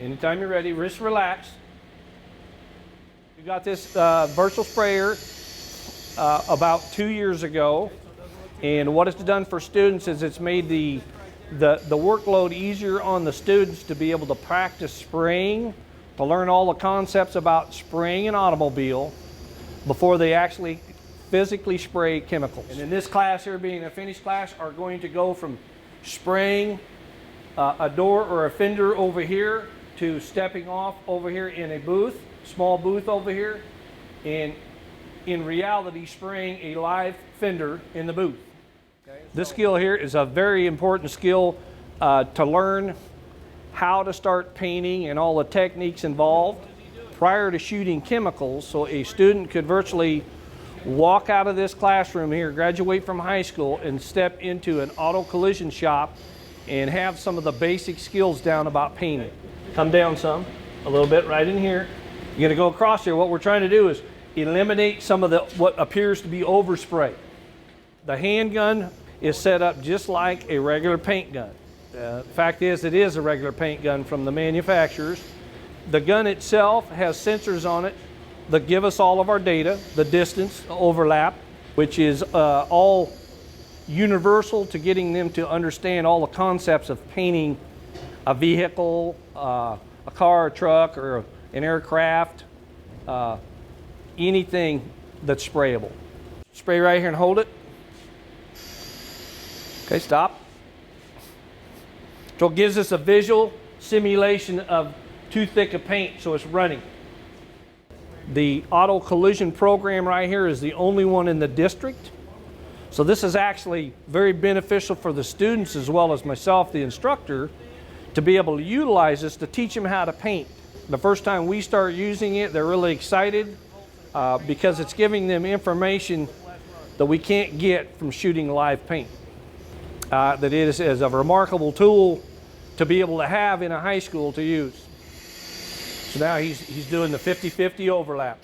Anytime you're ready, wrist relaxed. We got this virtual sprayer about 2 years ago, and what it's done for students is it's made the workload easier on the students to be able to practice spraying, to learn all the concepts about spraying an automobile before they actually physically spray chemicals. And in this class here, being a finished class, are going to go from spraying a door or a fender over here to stepping off over here in a booth, small booth over here, and in reality spraying a live fender in the booth. This skill here is a very important skill to learn how to start painting and all the techniques involved prior to shooting chemicals, so a student could virtually walk out of this classroom here, graduate from high school, and step into an auto collision shop and have some of the basic skills down about painting. Come down some, a little bit right in here. You're gonna go across here. What we're trying to do is eliminate some of what appears to be overspray. The handgun is set up just like a regular paint gun. The fact is, it is a regular paint gun from the manufacturers. The gun itself has sensors on it that give us all of our data, the distance, the overlap, which is all universal to getting them to understand all the concepts of painting a vehicle, a car, a truck, or an aircraft, anything that's sprayable. Spray right here and hold it. Okay, stop. So it gives us a visual simulation of too thick a paint, so it's running. The auto collision program right here is the only one in the district. So this is actually very beneficial for the students as well as myself, the instructor, to be able to utilize this to teach them how to paint. The first time we start using it, they're really excited because it's giving them information that we can't get from shooting live paint. That it is a remarkable tool to be able to have in a high school to use. So now he's doing the 50-50 overlap.